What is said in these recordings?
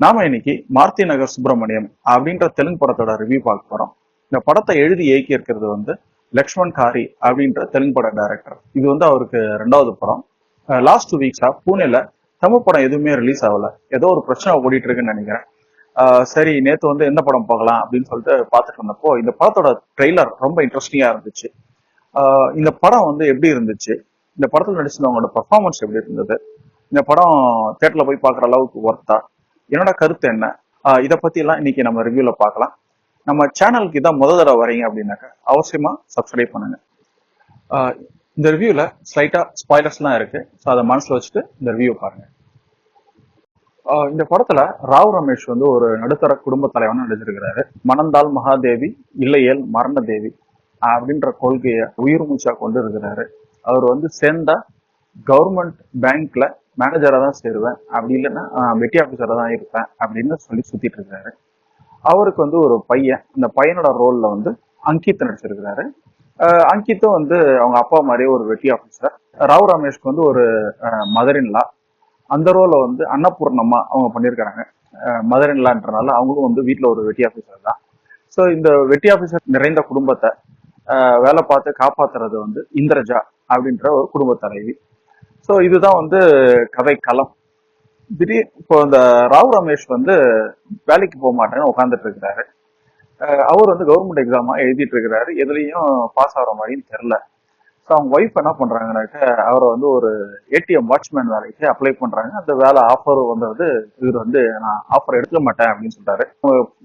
நாம இன்னைக்கு மாருதி நகர் சுப்பிரமணியம் அப்படின்ற தெலுங்கு படத்தோட ரிவ்யூ பார்க்க போறோம். இந்த படத்தை எழுதி இயக்கி இருக்கிறது வந்து லக்ஷ்மண் காரி அப்படின்ற தெலுங்கு பட டைரக்டர். இது வந்து அவருக்கு ரெண்டாவது படம். லாஸ்ட் 2 வீக்ஸா பூனேல தமிழ் படம் எதுவுமே ரிலீஸ் ஆகல. ஏதோ ஒரு பிரச்சனை ஓடிட்டு இருக்குன்னு நினைக்கிறேன். சரி, நேத்து வந்து எந்த படம் பார்க்கலாம் அப்படின்னு சொல்லிட்டு பார்த்துட்டு இருந்தப்போ இந்த படத்தோட ட்ரெய்லர் ரொம்ப இன்ட்ரெஸ்டிங்கா இருந்துச்சு. இந்த படம் வந்து எப்படி இருந்துச்சு, இந்த படத்துல நடிச்சிருந்தவங்களோட பர்ஃபார்மன்ஸ் எப்படி இருந்தது, இந்த படம் தியேட்டர்ல போய் பார்க்குற அளவுக்கு ஒர்த்தா, என்னோட கருத்து என்ன, இதை பத்தி எல்லாம் இன்னைக்கு நம்ம ரிவ்யூல பார்க்கலாம். நம்ம சேனலுக்கு இதான் முதல் தடவை வரீங்க அப்படின்னாக்கா அவசியமா சப்ஸ்கிரைப் பண்ணுங்க. ஆஹ் இந்த ரிவ்யூல ஸ்லைட்டா ஸ்பாய்லர்ஸ்லாம் இருக்கு, ஸோ அதை மனசுல வச்சுட்டு இந்த ரிவ்யூ பாருங்க. இந்த படத்துல ராவ் ரமேஷ் வந்து ஒரு நடுத்தர குடும்ப தலைவனா நடிச்சிருக்கிறாரு. மணந்தால் மகாதேவி இல்லையேல் மரண தேவி அப்படின்ற கொள்கையை உயிர் மூச்சா கொண்டு இருக்கிறாரு. அவர் வந்து சேர்ந்தா கவர்மெண்ட் பேங்க்ல மேனேஜரா தான் சேருவேன், அப்படி இல்லைன்னா வெட்டி ஆபீசரா தான் இருப்பேன் அப்படின்னு சொல்லி சுத்திட்டு இருக்காரு. அவருக்கு வந்து ஒரு பையன், அந்த பையனோட ரோல்ல வந்து அங்கித் நடிச்சிருக்கிறாரு. அங்கித்தும் வந்து அவங்க அப்பா மாதிரியே ஒரு வெட்டி ஆபீசர். ராவ் ரமேஷ்க்கு வந்து ஒரு மதர் இன் லா. அந்த ரோல வந்து அன்னபூர்ணமா அவங்க பண்ணியிருக்காங்க. மதர் இன் லான்றனால அவங்களும் வந்து வீட்டுல ஒரு வெட்டி ஆபீசர் தான். ஸோ இந்த வெட்டி ஆபீசர் நிறைந்த குடும்பத்தை வேலை பார்த்து காப்பாத்துறது வந்து இந்திரஜா அப்படின்ற ஒரு குடும்ப தலைவி. ஸோ இதுதான் வந்து கதை களம். திடீர் இப்போ இந்த ராவ் ரமேஷ் வந்து வேலைக்கு போக மாட்டேன்னு உட்காந்துட்டு இருக்கிறாரு. அவர் வந்து கவர்மெண்ட் எக்ஸாமா எழுதிட்டு இருக்கிறாரு, எதுலையும் பாஸ் ஆகிற மாதிரியும் தெரில. ஸோ அவங்க ஒய்ஃப் என்ன பண்றாங்கன்னாக்க அவரை வந்து ஒரு ஏடிஎம் வாட்ச்மேன் வேலைக்கு அப்ளை பண்றாங்க. அந்த வேலை ஆஃபர் வந்தது. இவர் வந்து நான் ஆஃபர் எடுத்துக்க மாட்டேன் அப்படின்னு சொல்றாரு.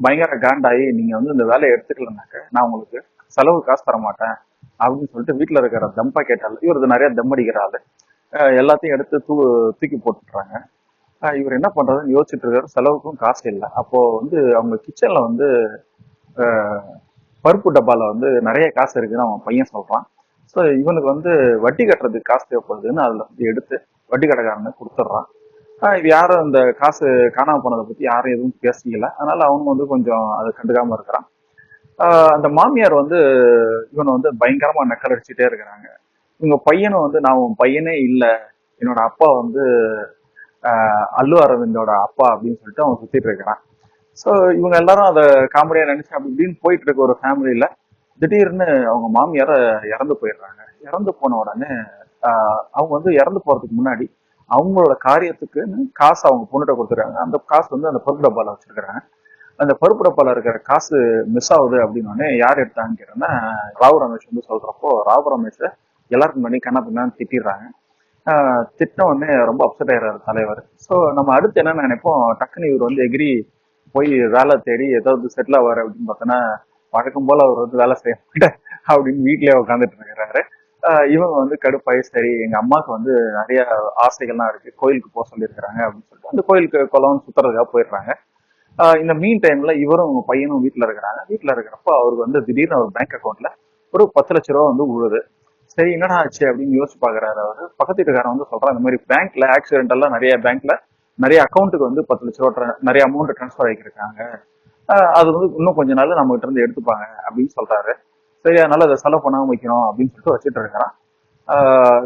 பயங்கர காண்டாகி நீங்க வந்து இந்த வேலையை எடுத்துக்கலனாக்க நான் உங்களுக்கு செலவு காசு தர மாட்டேன் அப்படின்னு சொல்லிட்டு வீட்டுல இருக்கிற தம்பா கேட்டால இவர் நிறைய தம் அடிக்கிறாரு. எல்லாத்தையும் எடுத்து தூக்கி போட்டுறாங்க. இவர் என்ன பண்றதுன்னு யோசிச்சுட்டு இருக்காரு. செலவுக்கும் காசு இல்லை. அப்போ வந்து அவங்க கிச்சன்ல வந்து பருப்பு டப்பால வந்து நிறைய காசு இருக்குன்னு அவன் பையன் சொல்றான். ஸோ இவனுக்கு வந்து வட்டி கட்டுறதுக்கு காசு தேவைப்படுதுன்னு அதுல வந்து எடுத்து வட்டி கடைக்காரனுக்கு கொடுத்துட்றான். இது யாரும் இந்த காசு காணாம போனதை பத்தி யாரும் எதுவும் பேசிக்கல. அதனால அவனும் வந்து கொஞ்சம் அதை கண்டுக்காம இருக்கிறான். அந்த மாமியார் வந்து இவனை வந்து பயங்கரமா நக்கல் அடிச்சுட்டே இருக்கிறாங்க. இவங்க பையனும் வந்து நான் உன் பையனே இல்லை, என்னோட அப்பா வந்து அல்லு அரவிந்தோட அப்பா அப்படின்னு சொல்லிட்டு அவன் சுத்திட்டு இருக்கிறான். ஸோ இவங்க எல்லாரும் அதை காமெடியா நினைச்சு அப்படி இப்படின்னு போயிட்டு இருக்க ஒரு ஃபேமிலியில திடீர்னு அவங்க மாமியார இறந்து போயிடுறாங்க. இறந்து போன உடனே அவங்க வந்து இறந்து போறதுக்கு முன்னாடி அவங்களோட காரியத்துக்குன்னு காசு அவங்க பொண்ணுகிட்ட கொடுத்துருக்காங்க. அந்த காசு வந்து அந்த பருப்பு டப்பால வச்சிருக்கிறாங்க. அந்த பருப்பு டப்பால இருக்கிற காசு மிஸ் ஆகுது அப்படின்னு யார் எடுத்தாங்கன்னு கேட்டோன்னா ராவ் ரமேஷ் வந்து சொல்றப்போ ராவ் ரமேஷை எல்லாருக்கும் பண்ணி கண்ணா பின்னான்னு திட்டிடுறாங்க. திட்டின உடனே ரொம்ப அப்செட் ஆயிடுறாரு தலைவர். ஸோ நம்ம அடுத்து என்ன நினைப்போம், டக்குன்னு இவர் வந்து எகிரி போய் வேலை தேடி ஏதாவது செட்டில் ஆவார் அப்படின்னு பார்த்தோன்னா வழக்கம் போல அவர் வந்து வேலை செய்ய மாட்டேன் அப்படின்னு வீட்லயே உட்காந்துட்டு இருக்கிறாரு. இவங்க வந்து கடுப்பாயி சரி எங்க அம்மாவுக்கு வந்து நிறைய ஆசைகள்லாம் இருக்கு, கோயிலுக்கு போக சொல்லியிருக்கிறாங்க அப்படின்னு சொல்லிட்டு அந்த கோயிலுக்கு குளம் சுத்துறதுக்காக போயிடுறாங்க. இந்த மீன் டைம்ல இவரும் உங்க பையனும் வீட்டுல இருக்கிறாங்க. வீட்டுல இருக்கிறப்போ அவருக்கு வந்து திடீர்னு ஒரு பேங்க் அக்கௌண்ட்ல ஒரு 10 லட்ச ரூபா வந்து உழுது. சரி என்னடா ஆச்சு அப்படின்னு யோசிச்சு பாக்குறாரு. அவரு பக்கத்து வீட்டுக்காரன் வந்து சொல்றான், இந்த மாதிரி பேங்க்ல ஆக்சிடென்டெல்லாம் நிறைய பேங்க்ல நிறைய அக்கௌண்ட்டுக்கு வந்து 10 லட்ச ரூபா நிறைய அமௌண்ட் டிரான்ஸ்ஃபர் ஆகிருக்காங்க. அது வந்து இன்னும் கொஞ்ச நாள் நம்ம கிட்ட இருந்து எடுத்துப்பாங்க அப்படின்னு சொல்றாரு. சரி அதனால அதை செலவு பண்ணாம வைக்கணும் அப்படின்னு சொல்லிட்டு வச்சுட்டு இருக்கிறான்.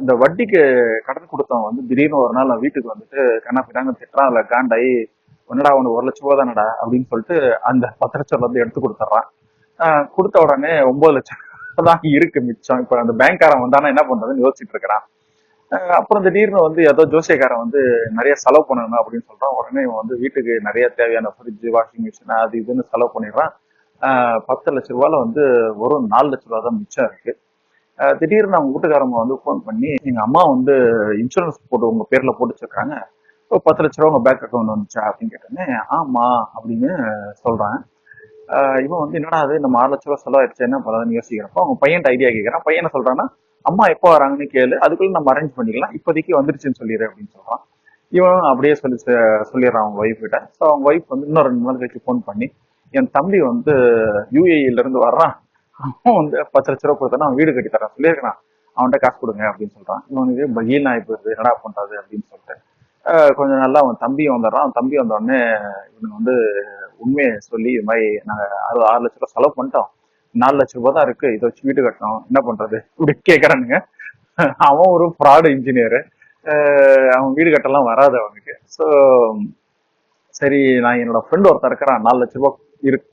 இந்த வட்டிக்கு கடன் கொடுத்தவன் வந்து திடீர்னு ஒரு நாள் வீட்டுக்கு வந்துட்டு கண்ணா பின்னாங்க திட்டுறான். அதுல காண்டாயி என்னடா அவனு 1 லட்ச ரூபா தானடா அப்படின்னு சொல்லிட்டு அந்த 10 லட்சம் வந்து எடுத்து கொடுத்துட்றான். கொடுத்த உடனே 9 லட்சம் தான் இருக்கு மிச்சம். இப்ப அந்த பேங்க்காரன் வந்தானா என்ன பண்றதுன்னு யோசிச்சுட்டு இருக்கிறான். அப்புறம் திடீர்னு வந்து ஏதோ ஜோசியக்காரன் வந்து நிறைய செலவு பண்ணணும் அப்படின்னு சொல்றான். உடனே இவன் வந்து வீட்டுக்கு நிறைய தேவையான ஃப்ரிட்ஜ் வாஷிங் மிஷின் அது இதுன்னு செலவு பண்ணிடுறான். 10 லட்ச ரூபால வந்து வெறும் 4 லட்ச ரூபா தான் மிச்சம் இருக்கு. திடீர்னு அவங்க வீட்டுக்காரங்க வந்து ஃபோன் பண்ணி எங்க அம்மா வந்து இன்சூரன்ஸ் போட்டு உங்க பேர்ல போட்டு வச்சிருக்காங்க, 10 லட்ச ரூபா உங்க பேங்க் அக்கௌண்ட் வந்துச்சா அப்படின்னு கேட்டோன்னே ஆமா அப்படின்னு சொல்றான். இவன் வந்து என்னடா அது நம்ம 6 லட்ச ரூபா செலவாயிடுச்சு என்ன பண்றதுன்னு யோசிக்கிறப்போ அவங்க பையன் ஐடியா கேட்கறான். பையன் என்ன சொல்றான்னா அம்மா எப்போ வராங்கன்னு கேளு, அதுக்குள்ள நம்ம அரேஞ்ச் பண்ணிக்கலாம், இப்போதைக்கு வந்துருச்சுன்னு சொல்லிடு அப்படின்னு சொல்றான். இவன் அப்படியே சொல்லிடுறான் அவங்க ஒய்ஃப் கிட்ட. ஸோ அவங்க ஒய்ஃப் வந்து இன்னும் 2 நாள் கழிச்சு ஃபோன் பண்ணி என் தம்பி வந்து யூஏஇல இருந்து வர்றான், அவன் வந்து 10 லட்ச ரூபா கொடுத்தானா அவன் வீடு கட்டி தரான் சொல்லியிருக்கான், அவன்கிட்ட காசு கொடுங்க அப்படின்னு சொல்றான். இவனுக்கு பகீல் ஆகி போயிருது, என்னடா பண்றது அப்படின்னு சொல்லிட்டு கொஞ்ச நாள்ல அவன் தம்பியும் வந்துடுறான். அவன் தம்பி வந்த உடனே இவனுக்கு வந்து உண்மையை சொல்லி இது மாதிரி நாங்க 6 லட்ச ரூபா செலவு பண்ணிட்டோம், 4 லட்ச ரூபா தான் இருக்கு, இதை வச்சு வீடு கட்டணும், என்ன பண்றது இப்படி கேட்கறானுங்க. அவன் ஒரு ஃப்ராடு இன்ஜினியரு, அவன் வீடு கட்டலாம் வராது அவனுக்கு. ஸோ சரி நான் என்னோட ஃப்ரெண்ட் ஒருத்தர் இருக்கிறான் 4 லட்ச ரூபாய்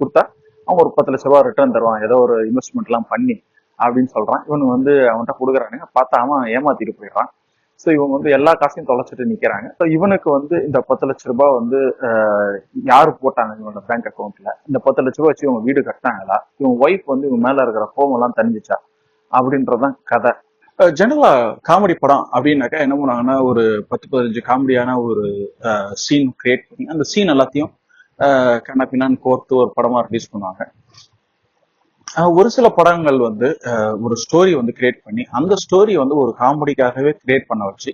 கொடுத்தா அவன் ஒரு 10 லட்ச ரூபாய் ரிட்டர்ன் தருவான் ஏதோ ஒரு இன்வெஸ்ட்மெண்ட் எல்லாம் பண்ணி அப்படின்னு சொல்றான். இவனுக்கு வந்து அவன்கிட்ட கொடுக்குறானுங்க, பார்த்தா அவன் ஏமாத்திட்டு போயிடுறான். ஸோ இவங்க வந்து எல்லா காசையும் தொலைச்சிட்டு நிக்கிறாங்க. ஸோ இவனுக்கு வந்து இந்த 10 லட்ச ரூபாய் வந்து யாரு போட்டாங்க இவனோட பேங்க் அக்கௌண்ட்ல, இந்த 10 லட்ச ரூபாய் வச்சு இவங்க வீடு கட்டினாங்களா, இவங்க ஒய்ஃப் வந்து இவங்க மேல இருக்கிற கோவம் எல்லாம் தெரிஞ்சிச்சா அப்படின்றதான் கதை. ஜெனரலா காமெடி படம் அப்படின்னாக்கா என்ன பண்ணுவாங்கன்னா ஒரு 10-15 காமெடியான ஒரு சீன் கிரியேட் பண்ணி அந்த சீன் எல்லாத்தையும் கண்ணா பின்னான்னு கோர்த்து ஒரு படமா ரிலீஸ் பண்ணுவாங்க. ஒரு சில படங்கள் வந்து ஒரு ஸ்டோரி வந்து கிரியேட் பண்ணி அந்த ஸ்டோரி வந்து ஒரு காமெடிக்காகவே கிரியேட் பண்ண வச்சு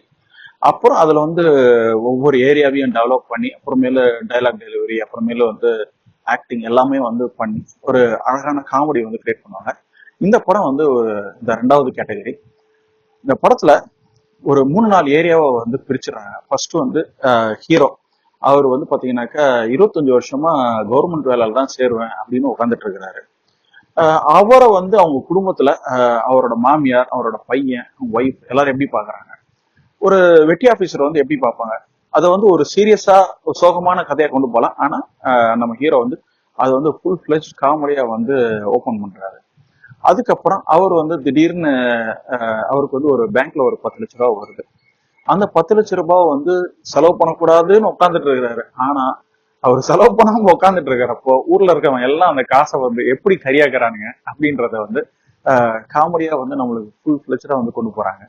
அப்புறம் அதுல வந்து ஒவ்வொரு ஏரியாவையும் டெவலப் பண்ணி அப்புறமேல டைலாக் டெலிவரி அப்புறமேல வந்து ஆக்டிங் எல்லாமே வந்து பண்ணி ஒரு அழகான காமெடி வந்து கிரியேட் பண்ணுவாங்க. இந்த படம் வந்து இந்த 2வது கேட்டகரி. இந்த படத்துல ஒரு 3-4 ஏரியாவை வந்து பிரிச்சுறாங்க. ஃபர்ஸ்ட் வந்து ஹீரோ, அவர் வந்து பாத்தீங்கன்னாக்கா 25 வருஷமா கவர்மெண்ட் வேலையில தான் சேருவேன் அப்படின்னு உட்காந்துட்டு இருக்கிறாரு. அவரை வந்து அவங்க குடும்பத்துல அவரோட மாமியார், அவரோட பையன், ஒய்ஃப் எல்லாரும் எப்படி பாக்குறாங்க, ஒரு வெட்டி ஆபீசர் வந்து எப்படி பார்ப்பாங்க, அதை வந்து ஒரு சீரியஸா ஒரு சோகமான கதையா கொண்டு போகலாம். ஆனா நம்ம ஹீரோ வந்து அது வந்து ஃபுல் ஃபிளெஜ் காமெடியா வந்து ஓபன் பண்றாரு. அதுக்கப்புறம் அவர் வந்து திடீர்னு அவருக்கு வந்து ஒரு பேங்க்ல ஒரு 10 லட்ச ரூபாய் வருது. அந்த 10 லட்ச ரூபாய் வந்து செலவு பண்ணக்கூடாதுன்னு உட்காந்துட்டு இருக்கிறாரு. ஆனா அவர் செலவு பண்ணாம உட்காந்துட்டு இருக்கிறப்போ ஊர்ல இருக்கவங்க எல்லாம் அந்த காசை வந்து எப்படி கரியாக்குறானுங்க அப்படின்றத வந்து காமெடியா வந்து நம்மளுக்கு ஃபுல் ஃபிளெஜ்டா வந்து கொண்டு போறாங்க.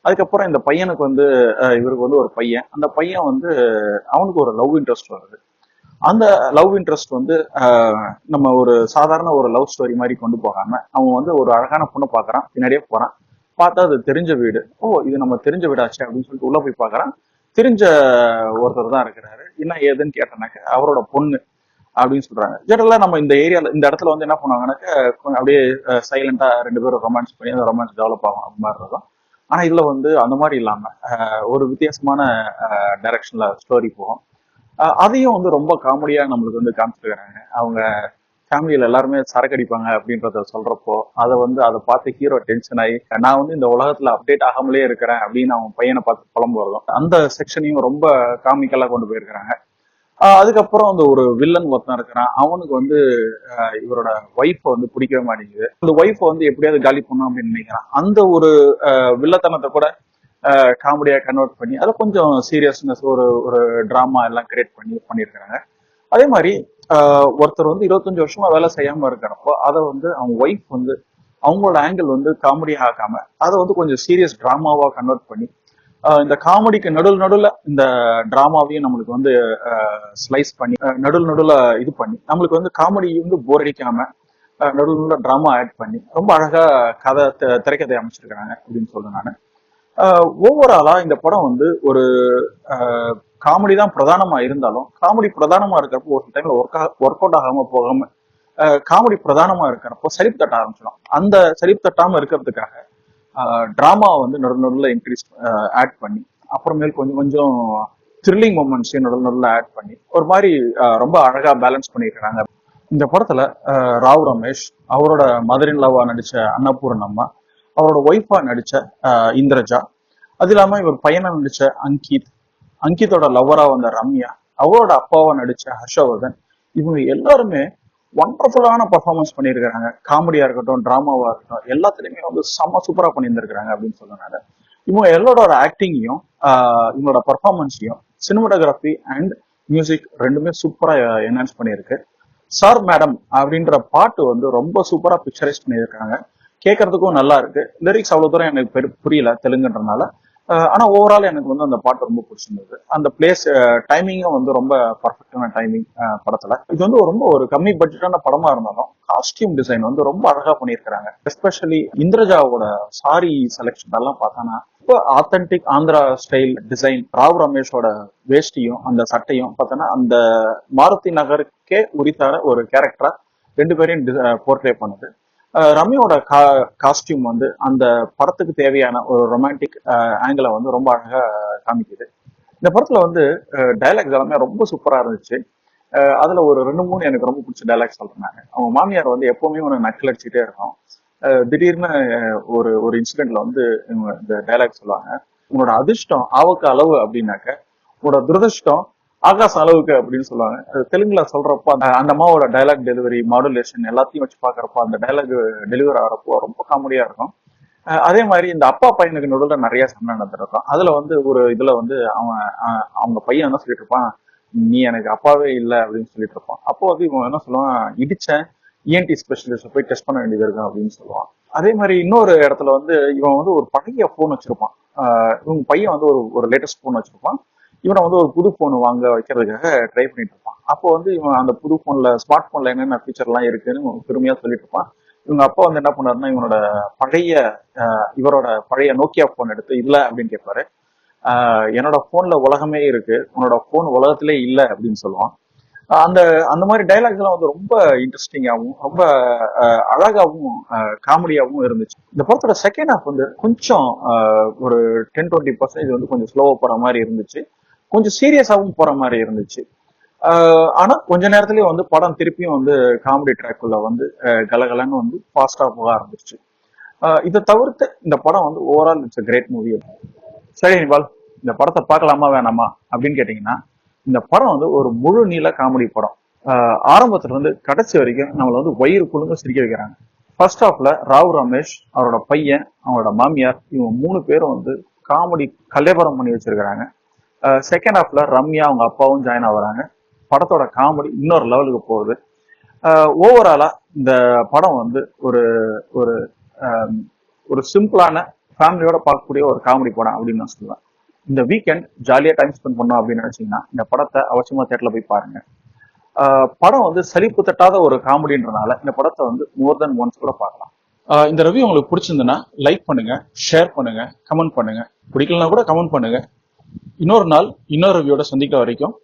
அதுக்கப்புறம் இந்த பையனுக்கு வந்து இவருக்கு வந்து ஒரு பையன், அந்த பையன் வந்து அவனுக்கு ஒரு லவ் இன்ட்ரெஸ்ட் வருது. அந்த லவ் இன்ட்ரெஸ்ட் வந்து நம்ம ஒரு சாதாரண ஒரு லவ் ஸ்டோரி மாதிரி கொண்டு போகாம அவன் வந்து ஒரு அழகான பொண்ணை பாக்குறான், பின்னாடியே போறான். பார்த்தா அது தெரிஞ்ச வீடு. ஓ இது நம்ம தெரிஞ்ச வீடாச்சு அப்படின்னு சொல்லிட்டு உள்ள போய் பாக்குறான். தெரிஞ்ச ஒருத்தர் தான் இருக்கிறாரு. என்ன ஏதுன்னு கேட்டனாக்க அவரோட பொண்ணு அப்படின்னு சொல்றாங்க. ஜெனரலா நம்ம இந்த ஏரியால இந்த இடத்துல வந்து என்ன பண்ணுவாங்கன்னாக்க அப்படியே சைலண்டா 2 பேரும் ரொமான்ஸ் பண்ணி அந்த ரொமான்ஸ் டெவலப் ஆகும் அது மாதிரி இருக்கும். ஆனா இதுல வந்து அந்த மாதிரி இல்லாம ஒரு வித்தியாசமான டைரக்ஷன்ல ஸ்டோரி போகும். அதையும் வந்து ரொம்ப காமெடியா நம்மளுக்கு வந்து காமிச்சிருக்கிறாங்க. அவங்க ஃபேமிலியில எல்லாருமே சரக்கு அடிப்பாங்க அப்படின்றத சொல்றப்போ அதை பார்த்து ஹீரோ டென்ஷன் ஆகி நான் வந்து இந்த உலகத்துல அப்டேட் ஆகாமலே இருக்கிறேன் அப்படின்னு அவன் பையனை பார்த்து புலம்புறதும் அந்த செக்ஷனையும் ரொம்ப காமிக்கலா கொண்டு போயிருக்கிறாங்க. அதுக்கப்புறம் அந்த ஒரு வில்லன் ஒருத்தன் இருக்கிறான். அவனுக்கு வந்து இவரோட ஒய்ஃபை வந்து பிடிக்கவே மாட்டேங்குது. அந்த ஒய்ஃபை வந்து எப்படியாவது காலி பண்ணும் அப்படின்னு நினைக்கிறான். அந்த ஒரு வில்லத்தனத்தை கூட காமெடியா கன்வெர்ட் பண்ணி அதை கொஞ்சம் சீரியஸ்னஸ் ஒரு ஒரு டிராமா எல்லாம் கிரியேட் பண்ணி பண்ணியிருக்கிறாங்க. அதே மாதிரி ஒருத்தர் வந்து 25 வருஷமா வேலை செய்யாம இருக்கிறப்போ அதை வந்து அவங்க ஒய்ஃப் வந்து அவங்களோட ஆங்கிள் வந்து காமெடி ஆகாம அதை வந்து கொஞ்சம் சீரியஸ் டிராமாவா கன்வெர்ட் பண்ணி இந்த காமெடிக்கு நடுவில் இந்த டிராமாவையும் நம்மளுக்கு வந்து ஸ்லைஸ் பண்ணி நடுவில் இது பண்ணி நம்மளுக்கு வந்து காமெடி வந்து போர் அடிக்காம நடுவில் டிராமா ஆட் பண்ணி ரொம்ப அழகா கதை திரைக்கதை அமைச்சிருக்கிறாங்க அப்படின்னு சொல்றேன் நான். ஓவராலா இந்த படம் வந்து ஒரு காமெடி தான் பிரதானமா இருந்தாலும் காமெடி பிரதானமா இருக்கிறப்போ ஒரு டைம்ல ஒர்க் அவுட் ஆகாம போகாம காமெடி பிரதானமா இருக்கிறப்போ சலிப்பு தட்ட ஆரம்பிச்சிடும். அந்த சலிப்பு தட்டாம இருக்கிறதுக்காக டிராமா வந்து நடுநடுல இன்க்ரீஸ் ஆட் பண்ணி அப்புறமேல் கொஞ்சம் கொஞ்சம் த்ரில்லிங் மூமெண்ட்ஸையும் நடுநடுல ஆட் பண்ணி ஒரு மாதிரி ரொம்ப அழகா பேலன்ஸ் பண்ணியிருக்கிறாங்க. இந்த படத்துல ராவ் ரமேஷ், அவரோட மதர் இன் லவ்வா நடிச்ச அன்னபூர்ணம்மா, அவரோட ஒய்ஃபா நடிச்ச இந்திரஜா, அது இல்லாம இவர் பையனா நடிச்ச அங்கித், அங்கித்தோட லவ்வரா வந்த ரம்யா, அவரோட அப்பாவா நடிச்ச ஹர்ஷவர்தன், இவங்க எல்லாருமே ஒண்டர்ஃபுல்லான பர்ஃபார்மன்ஸ் பண்ணியிருக்கிறாங்க. காமெடியா இருக்கட்டும், டிராமாவா இருக்கட்டும், எல்லாத்துலயுமே வந்து செம்ம சூப்பரா பண்ணியிருந்திருக்கிறாங்க அப்படின்னு சொல்லுறாங்க. இவங்க எல்லாரோட ஆக்டிங்கையும் இவங்களோட பர்ஃபார்மன்ஸையும் சினிமாட்டோகிராஃபி அண்ட் மியூசிக் ரெண்டுமே சூப்பரா என்ஹான்ஸ் பண்ணியிருக்கு. சார் மேடம் அப்படின்ற பாட்டு வந்து ரொம்ப சூப்பரா பிக்சரைஸ் பண்ணியிருக்காங்க. கேட்கறதுக்கும் நல்லா இருக்கு. லிரிக்ஸ் அவ்வளவு தூரம் எனக்கு புரியல தெலுங்குன்றனால. ஆனா ஓவரால் எனக்கு வந்து அந்த பாட்டு ரொம்ப பிடிச்சிருந்தது. அந்த பிளேஸ் டைமிங்கும் வந்து ரொம்ப பர்ஃபெக்டான டைமிங் படத்துல. இது வந்து ரொம்ப ஒரு கம்மி பட்ஜெட்டான படமா இருந்தாலும் காஸ்டியூம் டிசைன் வந்து ரொம்ப அழகா பண்ணியிருக்கிறாங்க. எஸ்பெஷலி இந்திரஜாவோட சாரி செலெக்ஷன் எல்லாம் பார்த்தானா இப்போ authentic Andhra style design. Rao ரமேஷோட வேஷ்டியும் அந்த சட்டையும் பார்த்தோன்னா அந்த மாருதி நகருக்கே உரித்தான ஒரு கேரக்டரா 2 பேரையும் போர்ட்ரே பண்ணுது. ரம்யாவோட காஸ்டியூம் வந்து அந்த படத்துக்கு தேவையான ஒரு ரொமான்டிக் ஆங்கிளை வந்து ரொம்ப அழகா காமிக்குது. இந்த படத்துல வந்து டைலாக்ஸ் எல்லாமே ரொம்ப சூப்பரா இருந்துச்சு. அதுல ஒரு 2-3 எனக்கு ரொம்ப பிடிச்ச டைலாக்ஸ் சொல்றேன். அவங்க மாமியார் வந்து எப்பவுமே ஒரு நக்கல் அடிச்சுட்டே இருக்கும். திடீர்னு ஒரு ஒரு இன்சிடென்ட்ல வந்து இந்த டைலாக் சொல்லுவாங்க, உன்னோட அதிர்ஷ்டம் ஆவுக்கு அளவு அப்படின்னாக்க உன்னோட துரதிருஷ்டம் ஆகாசம் அளவுக்கு அப்படின்னு சொல்லுவாங்க. அது தெலுங்குல சொல்றப்போ அந்த அம்மாவோட டைலாக் டெலிவரி, மாடுலேஷன் எல்லாத்தையும் வச்சு பாக்குறப்போ அந்த டைலாக் டெலிவரி ஆகிறப்போ ரொம்ப காமெடியா இருக்கும். அதே மாதிரி இந்த அப்பா பையனுக்கு நடுவில் நிறைய சண்டை நடந்திருக்கும். அதுல வந்து ஒரு இதுல வந்து அவங்க பையன் என்ன சொல்லிட்டு இருப்பான், நீ எனக்கு அப்பாவே இல்லை அப்படின்னு சொல்லிட்டு இருப்பான். அப்போ வந்து இவன் என்ன சொல்லுவான், இடிச்சேன், இஎன்டி ஸ்பெஷலிஸ்ட் போய் டெஸ்ட் பண்ண வேண்டியது இருக்கும் அப்படின்னு சொல்லுவான். அதே மாதிரி இன்னொரு இடத்துல வந்து இவன் வந்து ஒரு பழைய போன் வச்சிருப்பான். இவங்க பையன் வந்து ஒரு லேட்டஸ்ட் போன் வச்சிருப்பான். இவனை வந்து ஒரு புது போன் வாங்க வைக்கிறதுக்காக ட்ரை பண்ணிட்டு இருப்பான். அப்போ வந்து இவன் அந்த புது போன்ல, ஸ்மார்ட் போன்ல என்னென்ன ஃபீச்சர் எல்லாம் இருக்குன்னு பெருமையா சொல்லிட்டு இருப்பான். இவங்க அப்பா வந்து என்ன பண்ணாருன்னா, இவனோட பழைய இவரோட பழைய நோக்கியா போன் எடுத்து இல்ல அப்படின்னு கேட்பாரு. என்னோட போன்ல உலகமே இருக்கு, உன்னோட போன் உலகத்திலே இல்லை அப்படின்னு சொல்லுவான். அந்த அந்த மாதிரி டைலாக்ஸ் எல்லாம் வந்து ரொம்ப இன்ட்ரெஸ்டிங்காகவும் ரொம்ப அழகாகவும் காமெடியாகவும் இருந்துச்சு. இந்த படத்தோட செகண்ட் ஹாஃப் வந்து கொஞ்சம் ஒரு 10-20% வந்து கொஞ்சம் ஸ்லோவா போற மாதிரி இருந்துச்சு, கொஞ்சம் சீரியஸாகவும் போற மாதிரி இருந்துச்சு. ஆனா கொஞ்ச நேரத்திலேயே வந்து படம் திருப்பியும் வந்து காமெடி ட்ராக்குள்ள வந்து கலகலன்னு வந்து ஃபாஸ்டா போக ஆரம்பிச்சிச்சு. இதை தவிர்த்து இந்த படம் வந்து ஓவரால் இட்ஸ் கிரேட் மூவி. சரி நிபால், இந்த படத்தை பார்க்கலாமா வேணாமா அப்படின்னு கேட்டீங்கன்னா, இந்த படம் வந்து ஒரு முழு நீள காமெடி படம். ஆரம்பத்துல இருந்து கடைசி வரைக்கும் நம்மள வந்து வயிறு குழுங்க சிரிக்க வைக்கிறாங்க. ஃபர்ஸ்ட் ஹாஃப்ல ராவ் ரமேஷ், அவரோட பையன், அவரோட மாமியார், இவங்க 3 பேரும் வந்து காமெடி கல்யாபரம் பண்ணி வச்சிருக்கிறாங்க. செகண்ட் ஹாஃப்ல ரம்யா அவங்க அப்பாவும் ஜாயின் ஆகுறாங்க. படத்தோட காமெடி இன்னொரு லெவலுக்கு போகுது. ஓவராலா இந்த படம் வந்து ஒரு ஒரு ஒரு சிம்பிளான ஃபேமிலியோட பார்க்கக்கூடிய ஒரு காமெடி படம் அப்படின்னு நான் சொல்லுவேன். இந்த வீக்கெண்ட் ஜாலியா டைம் ஸ்பெண்ட் பண்ணோம் அப்படின்னு நினைச்சீங்கன்னா இந்த படத்தை அவசியமா தியேட்டர்ல போய் பாருங்க. படம் வந்து சலிப்பு தட்டாத ஒரு காமெடின்றனால இந்த படத்தை வந்து மோர் தென் ஒன்ஸ் கூட பார்க்கலாம். இந்த ரிவ்யூ உங்களுக்கு பிடிச்சிருந்ததுன்னா லைக் பண்ணுங்க, ஷேர் பண்ணுங்க, கமெண்ட் பண்ணுங்க. பிடிக்கலன்னா கூட கமெண்ட் பண்ணுங்க. இன்னொரு நாள் இன்னொரு ரிவ்யூட சந்திக்கிற வரைக்கும்